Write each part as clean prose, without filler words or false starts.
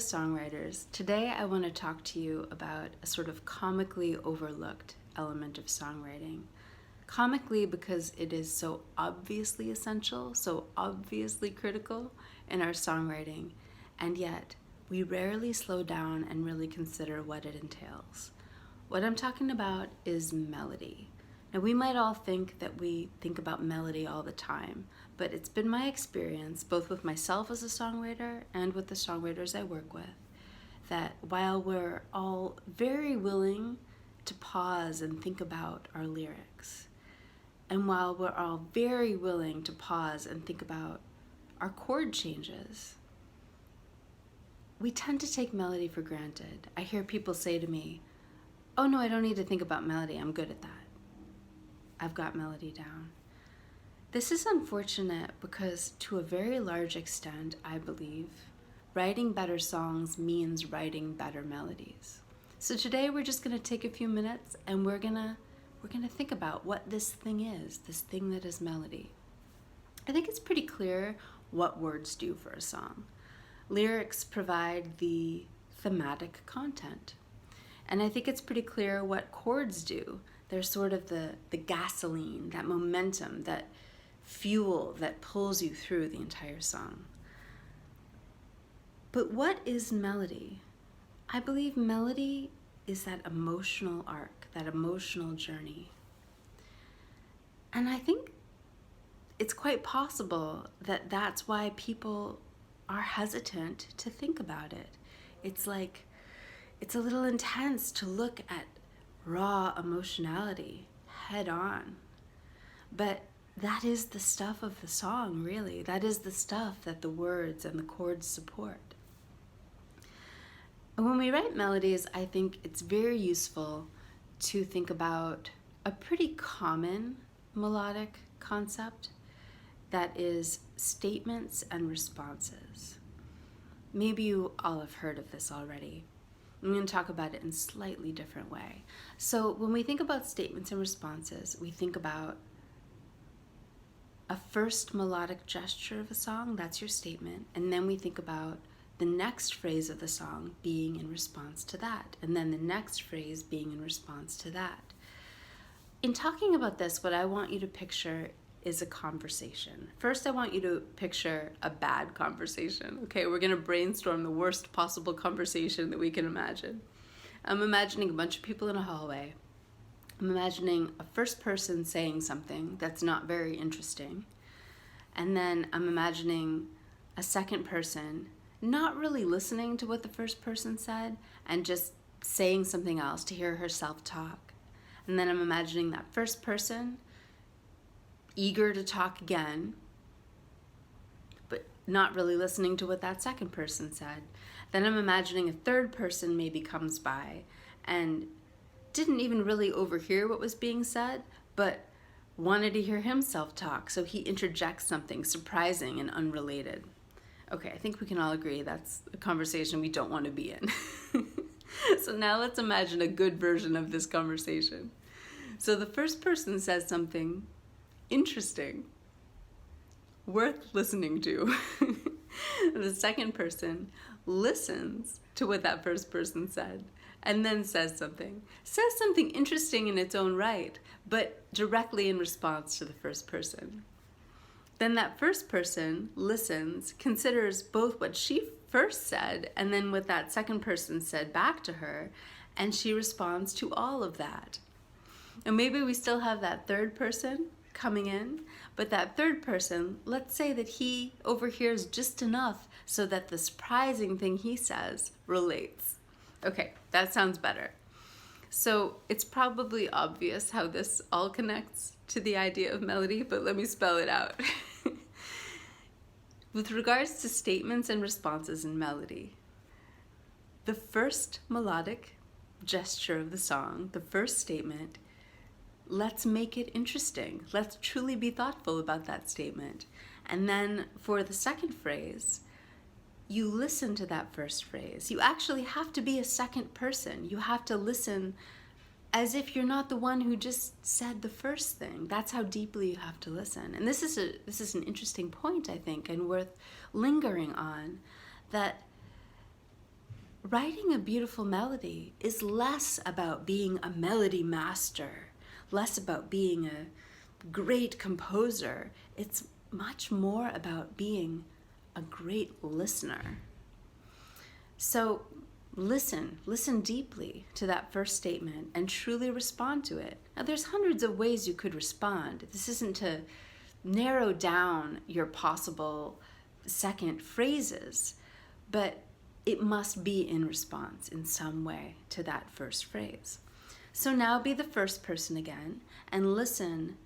songwriters. Today I want to talk to you about a sort of comically overlooked element of songwriting. Comically because it is so obviously essential, so obviously critical in our songwriting, and yet we rarely slow down and really consider what it entails. What I'm talking about is melody. Now, we might all think that we think about melody all the time, but it's been my experience, both with myself as a songwriter and with the songwriters I work with, that while we're all very willing to pause and think about our lyrics, and while we're all very willing to pause and think about our chord changes, we tend to take melody for granted. I hear people say to me, "Oh no, I don't need to think about melody, I'm good at that. I've got melody down." This is unfortunate because to a very large extent, I believe, writing better songs means writing better melodies. So today we're just gonna take a few minutes and we're gonna think about what this thing is, this thing that is melody. I think it's pretty clear what words do for a song. Lyrics provide the thematic content. And I think it's pretty clear what chords do. They're sort of the gasoline, that momentum, that fuel that pulls you through the entire song. But what is melody? I believe melody is that emotional arc, that emotional journey. And I think it's quite possible that that's why people are hesitant to think about it. It's like, it's a little intense to look at raw emotionality head on. But that is the stuff of the song, really. That is the stuff that the words and the chords support. And when we write melodies, I think it's very useful to think about a pretty common melodic concept that is statements and responses. Maybe you all have heard of this already. I'm going to talk about it in a slightly different way. So when we think about statements and responses, we think about a first melodic gesture of a song, that's your statement, and then we think about the next phrase of the song being in response to that, and then the next phrase being in response to that. In talking about this, what I want you to picture is a conversation. First, I want you to picture a bad conversation. Okay, we're gonna brainstorm the worst possible conversation that we can imagine. I'm imagining a bunch of people in a hallway. I'm imagining a first person saying something that's not very interesting. And then I'm imagining a second person not really listening to what the first person said and just saying something else to hear herself talk. And then I'm imagining that first person eager to talk again, but not really listening to what that second person said. Then I'm imagining a third person maybe comes by and didn't even really overhear what was being said, but wanted to hear himself talk, so he interjects something surprising and unrelated. Okay, I think we can all agree that's a conversation we don't want to be in. So now let's imagine a good version of this conversation. So the first person says something interesting, worth listening to. The second person listens to what that first person said and then says something interesting in its own right, but directly in response to the first person. Then that first person listens, considers both what she first said and then what that second person said back to her, and she responds to all of that. And maybe we still have that third person coming in, but that third person, let's say that he overhears just enough so that the surprising thing he says relates. Okay, that sounds better. So it's probably obvious how this all connects to the idea of melody, but let me spell it out. With regards to statements and responses in melody, the first melodic gesture of the song, the first statement, let's make it interesting. Let's truly be thoughtful about that statement. And then for the second phrase, you listen to that first phrase. You actually have to be a second person. You have to listen as if you're not the one who just said the first thing. That's how deeply you have to listen. And this is an interesting point, I think, and worth lingering on, that writing a beautiful melody is less about being a melody master, less about being a great composer. It's much more about being a great listener. So listen deeply to that first statement and truly respond to it. Now, there's hundreds of ways you could respond. This isn't to narrow down your possible second phrases, but it must be in response in some way to that first phrase. So now be the first person again and listen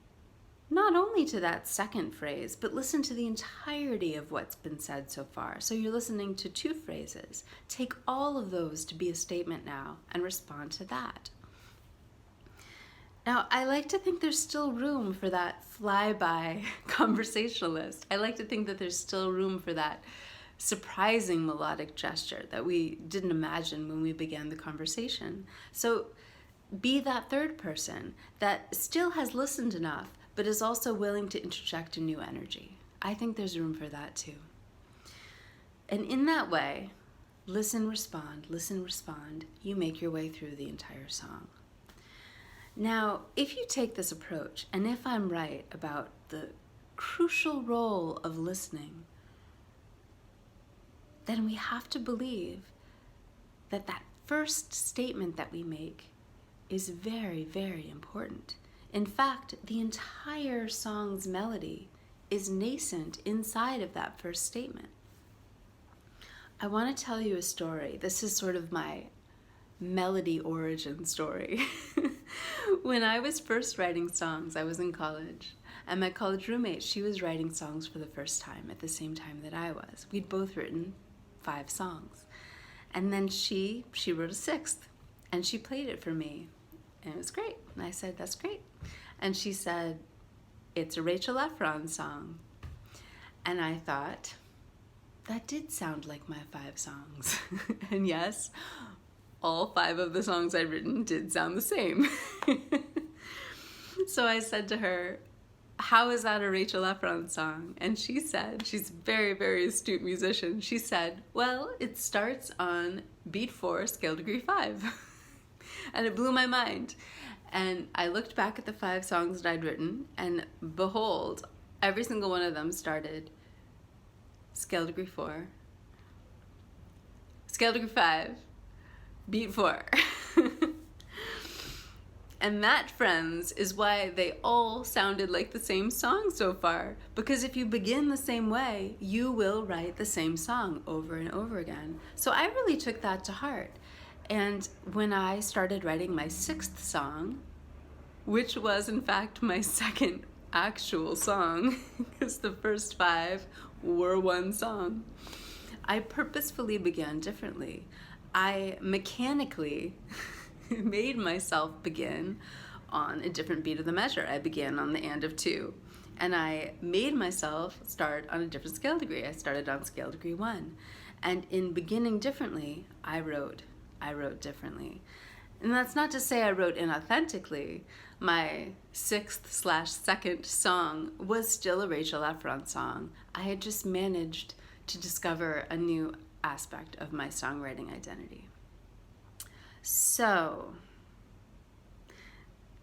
not only to that second phrase, but listen to the entirety of what's been said so far. So you're listening to two phrases. Take all of those to be a statement now and respond to that. Now, I like to think there's still room for that flyby conversationalist. I like to think that there's still room for that surprising melodic gesture that we didn't imagine when we began the conversation. So be that third person that still has listened enough, but is also willing to interject a new energy. I think there's room for that too. And in that way, listen, respond, you make your way through the entire song. Now, if you take this approach, and if I'm right about the crucial role of listening, then we have to believe that that first statement that we make is very, very important. In fact, the entire song's melody is nascent inside of that first statement. I want to tell you a story. This is sort of my melody origin story. When I was first writing songs, I was in college, and my college roommate, she was writing songs for the first time at the same time that I was. We'd both written 5 songs. And then she wrote a 6th, and she played it for me, and it was great. And I said, that's great. And she said, it's a Rachel Efron song. And I thought, that did sound like my 5 songs. And yes, all 5 of the songs I'd written did sound the same. So I said to her, how is that a Rachel Efron song? And she said, she's a very, very astute musician. She said, well, it starts on beat 4, scale degree 5. And it blew my mind. And I looked back at the 5 songs that I'd written, and behold, every single one of them started scale degree 4, scale degree 5, beat 4. And that, friends, is why they all sounded like the same song so far. Because if you begin the same way, you will write the same song over and over again. So I really took that to heart. And when I started writing my 6th song, which was in fact my 2nd actual song, because the first 5 were one song, I purposefully began differently. I mechanically made myself begin on a different beat of the measure. I began on the and of 2. And I made myself start on a different scale degree. I started on scale degree 1. And in beginning differently, I wrote differently. And that's not to say I wrote inauthentically. My 6th/2nd song was still a Rachel Efron song. I had just managed to discover a new aspect of my songwriting identity. So,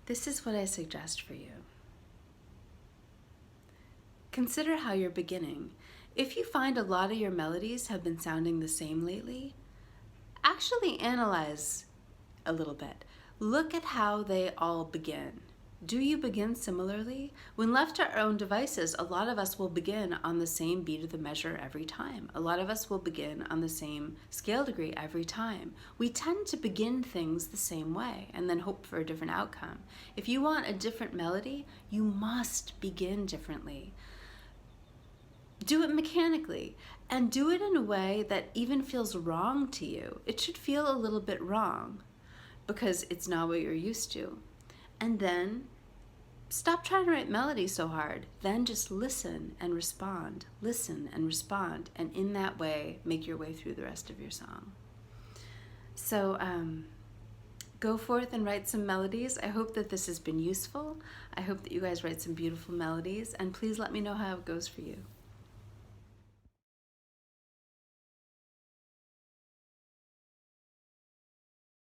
this is what I suggest for you. Consider how you're beginning. If you find a lot of your melodies have been sounding the same lately, actually analyze a little bit. Look at how they all begin. Do you begin similarly? When left to our own devices, a lot of us will begin on the same beat of the measure every time. A lot of us will begin on the same scale degree every time. We tend to begin things the same way and then hope for a different outcome. If you want a different melody, you must begin differently. Do it mechanically, and do it in a way that even feels wrong to you. It should feel a little bit wrong because it's not what you're used to. And then stop trying to write melody so hard. Then just listen and respond, and in that way, make your way through the rest of your song. So go forth and write some melodies. I hope that this has been useful. I hope that you guys write some beautiful melodies, and please let me know how it goes for you.